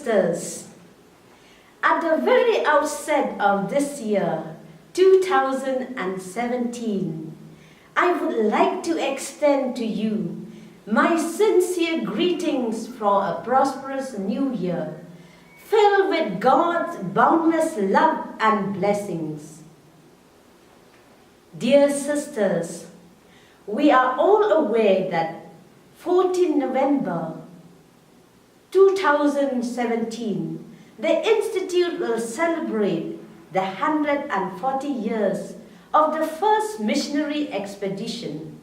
sisters, at the very outset of this year, 2017, I would like to extend to you my sincere greetings for a prosperous new year, filled with God's boundless love and blessings. Dear sisters, we are all aware that 14 November 2017, the Institute will celebrate the 140 years of the first missionary expedition.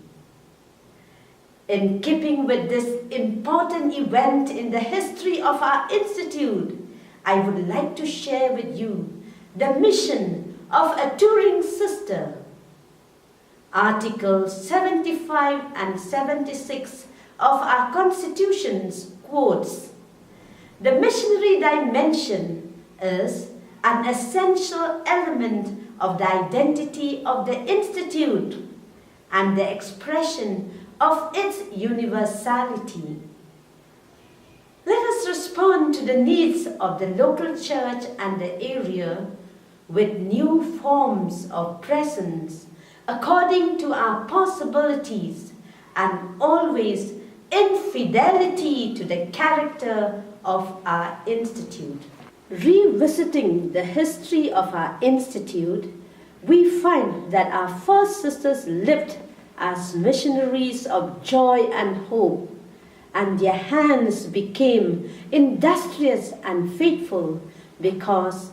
In keeping with this important event in the history of our institute, I would like to share with you the mission of a touring sister. Articles 75 and 76 of our Constitutions quotes, "The missionary dimension is an essential element of the identity of the Institute and the expression of its universality." Let us respond to the needs of the local church and the area with new forms of presence according to our possibilities and always in fidelity to the character of our institute. Revisiting the history of our institute, we find that our first sisters lived as missionaries of joy and hope, and their hands became industrious and faithful because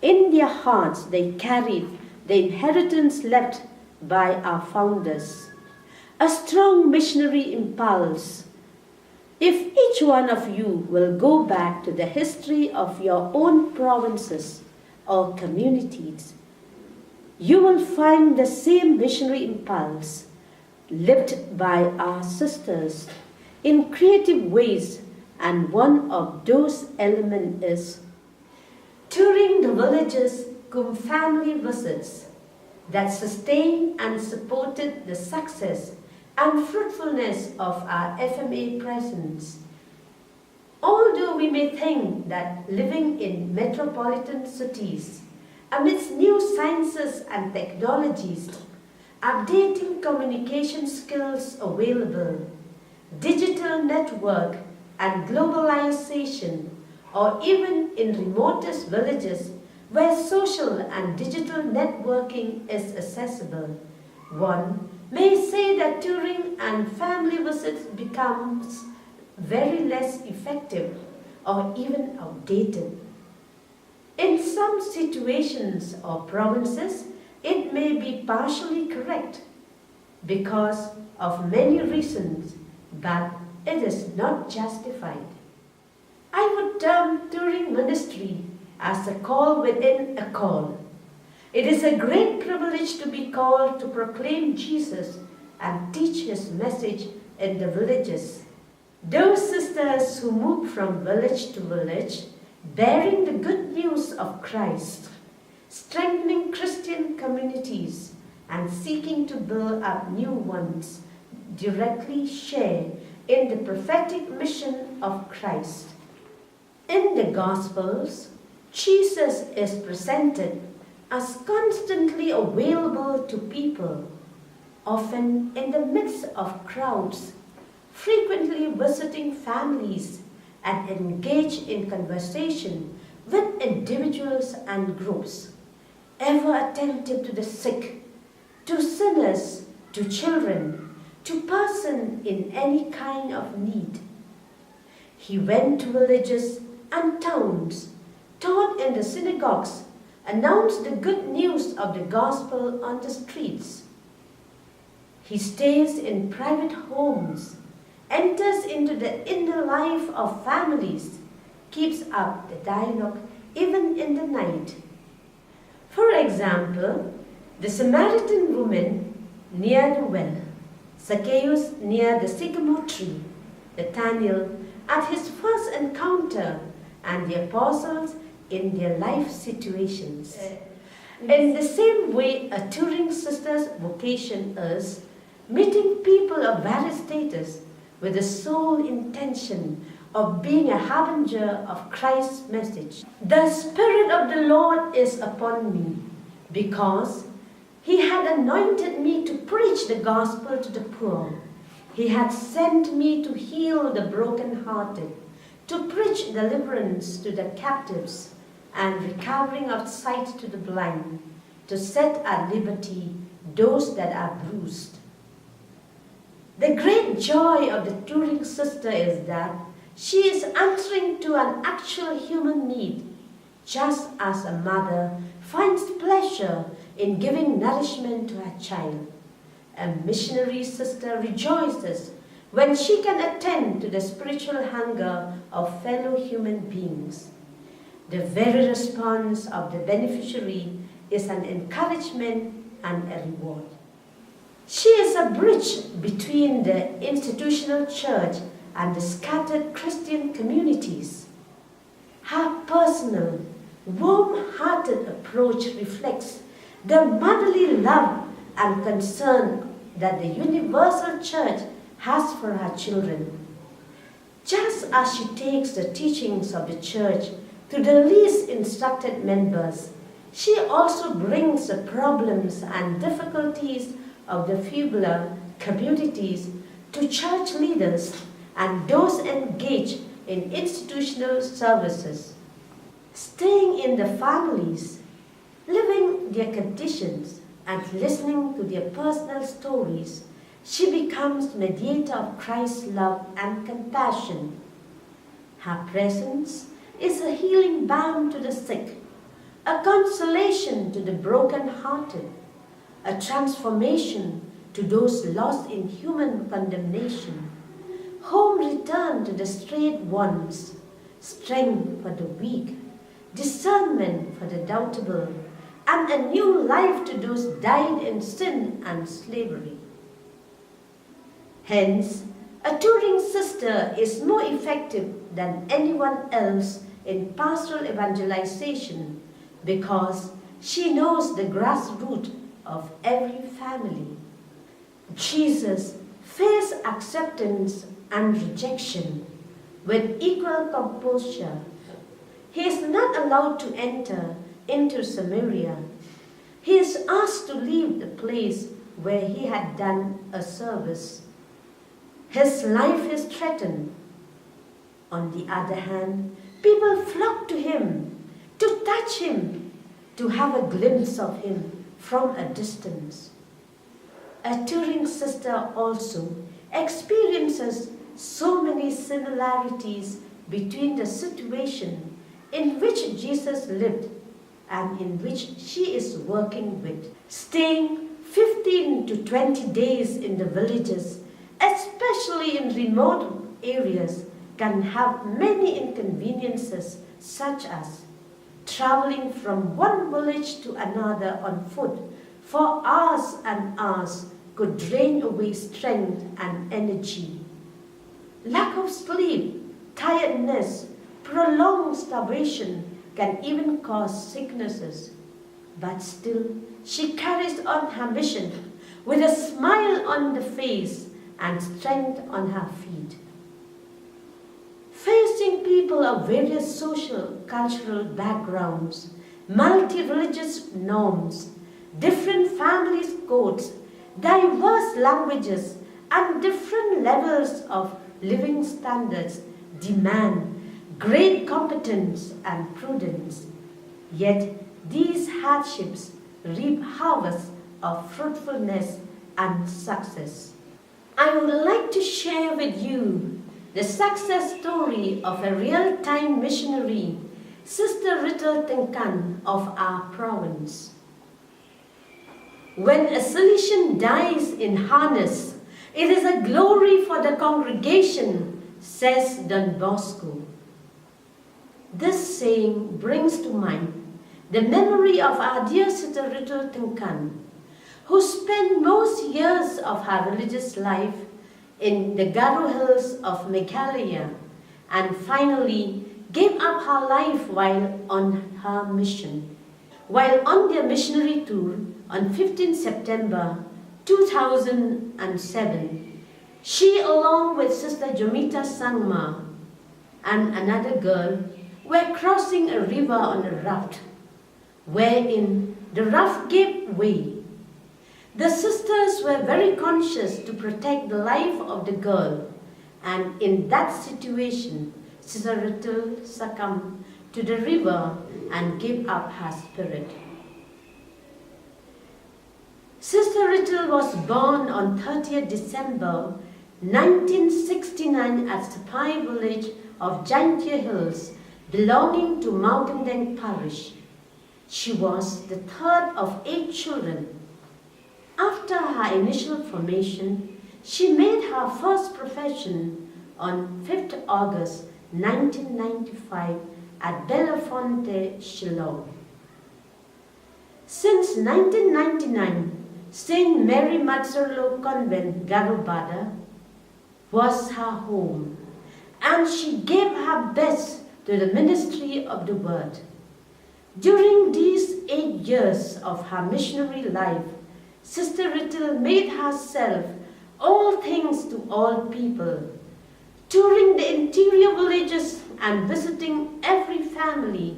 in their hearts they carried the inheritance left by our founders, a strong missionary impulse. If each one of you will go back to the history of your own provinces or communities, you will find the same missionary impulse lived by our sisters in creative ways, and one of those elements is touring the villages cum family visits that sustained and supported the success and fruitfulness of our FMA presence. Although we may think that living in metropolitan cities, amidst new sciences and technologies, updating communication skills available, digital network and globalization, or even in remotest villages where social and digital networking is accessible, one may say that touring and family visits becomes very less effective or even outdated. In some situations or provinces, it may be partially correct because of many reasons, but it is not justified. I would term touring ministry as a call within a call. It is a great privilege to be called to proclaim Jesus and teach His message in the villages. Those sisters who move from village to village, bearing the good news of Christ, strengthening Christian communities, and seeking to build up new ones, directly share in the prophetic mission of Christ. In the Gospels, Jesus is presented as constantly available to people, often in the midst of crowds, frequently visiting families and engaged in conversation with individuals and groups, ever attentive to the sick, to sinners, to children, to persons in any kind of need. He went to villages and towns, taught in the synagogues, announced the good news of the gospel on the streets. He stays in private homes, enters into the inner life of families, keeps up the dialogue even in the night. For example, the Samaritan woman near the well, Zacchaeus near the sycamore tree, Nathanael at his first encounter, and the apostles in their life situations. In the same way, a touring sister's vocation is meeting people of various status with the sole intention of being a harbinger of Christ's message. The Spirit of the Lord is upon me, because He had anointed me to preach the gospel to the poor. He had sent me to heal the brokenhearted, to preach deliverance to the captives, and recovering of sight to the blind, to set at liberty those that are bruised. The great joy of the touring sister is that she is answering to an actual human need, just as a mother finds pleasure in giving nourishment to her child. A missionary sister rejoices when she can attend to the spiritual hunger of fellow human beings. The very response of the beneficiary is an encouragement and a reward. She is a bridge between the institutional church and the scattered Christian communities. Her personal, warm-hearted approach reflects the motherly love and concern that the universal church has for her children. Just as she takes the teachings of the church to the least instructed members, she also brings the problems and difficulties of the feebler communities to church leaders and those engaged in institutional services. Staying in the families, living their conditions, and listening to their personal stories, she becomes mediator of Christ's love and compassion. Her presence is a healing balm to the sick, a consolation to the broken-hearted, a transformation to those lost in human condemnation, home return to the strayed ones, strength for the weak, discernment for the doubtable, and a new life to those died in sin and slavery. Hence, a touring sister is more effective than anyone else in pastoral evangelization because she knows the grassroots of every family. Jesus faced acceptance and rejection with equal composure. He is not allowed to enter into Samaria. He is asked to leave the place where he had done a service. His life is threatened. On the other hand, people flock to him, to touch him, to have a glimpse of him from a distance. A touring sister also experiences so many similarities between the situation in which Jesus lived and in which she is working with. Staying 15 to 20 days in the villages, especially in remote areas, can have many inconveniences, such as traveling from one village to another on foot for hours and hours could drain away strength and energy. Lack of sleep, tiredness, prolonged starvation can even cause sicknesses. But still, she carries on her mission with a smile on the face and strength on her feet. Facing people of various social, cultural backgrounds, multi-religious norms, different families' codes, diverse languages, and different levels of living standards demand great competence and prudence. Yet these hardships reap harvests of fruitfulness and success. I would like to share with you the success story of a real-time missionary, Sister Ritel Tengkan of our province. When a Salesian dies in harness, it is a glory for the congregation, says Don Bosco. This saying brings to mind the memory of our dear Sister Ritel Tengkan, who spent most years of her religious life in the Garo Hills of Meghalaya and finally gave up her life while on her mission. While on their missionary tour on 15 September 2007, she along with Sister Jomita Sangma and another girl were crossing a river on a raft, wherein the raft gave way. The sisters were very conscious to protect the life of the girl, and in that situation, Sister Rachel succumbed to the river and gave up her spirit. Sister Rachel was born on 30th December 1969 at Sapai village of Jantia Hills, belonging to Mountain Parish. She was the third of 8 children. After her initial formation, she made her first profession on 5th August 1995 at Belafonte, Shillong. Since 1999, St. Mary Matsarlo Convent, Garubada, was her home, and she gave her best to the ministry of the Word. During these 8 years of her missionary life, Sister Rachel made herself all things to all people, touring the interior villages and visiting every family,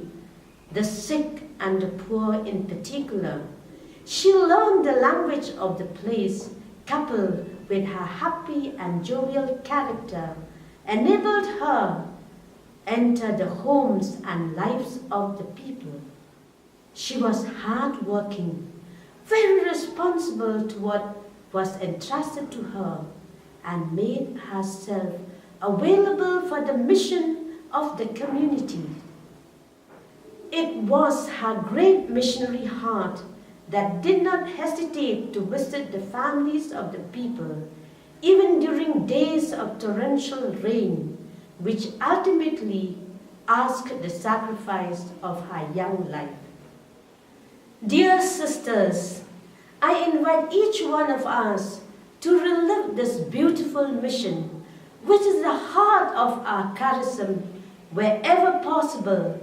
the sick and the poor in particular. She learned the language of the place, coupled with her happy and jovial character, enabled her enter the homes and lives of the people. She was hard-working, very responsible to what was entrusted to her, and made herself available for the mission of the community. It was her great missionary heart that did not hesitate to visit the families of the people, even during days of torrential rain, which ultimately asked the sacrifice of her young life. Dear sisters, I invite each one of us to relive this beautiful mission, which is the heart of our charism, wherever possible,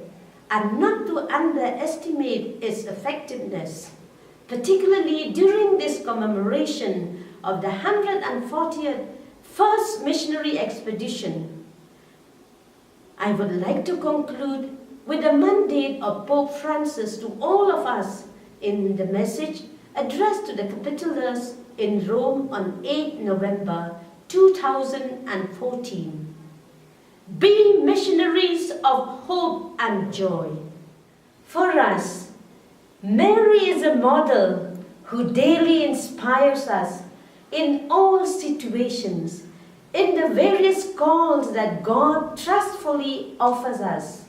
and not to underestimate its effectiveness, particularly during this commemoration of the 140th First Missionary Expedition. I would like to conclude with the mandate of Pope Francis to all of us in the message addressed to the Capitulars in Rome on 8 November 2014. Be missionaries of hope and joy. For us, Mary is a model who daily inspires us in all situations, in the various calls that God trustfully offers us.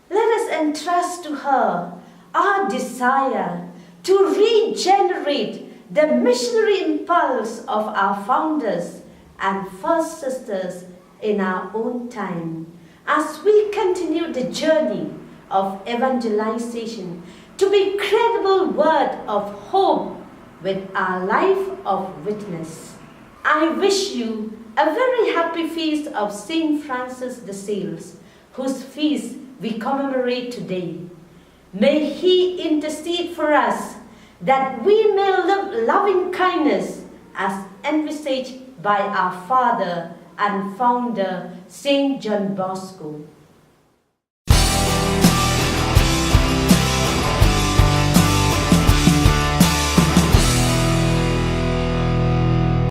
Let us entrust to her our desire to regenerate the missionary impulse of our founders and first sisters in our own time, as we continue the journey of evangelization to be credible word of hope with our life of witness. I wish you a very happy feast of Saint Francis de Sales, whose feast we commemorate today. May he intercede for us that we may live loving kindness as envisaged by our Father and Founder, Saint John Bosco.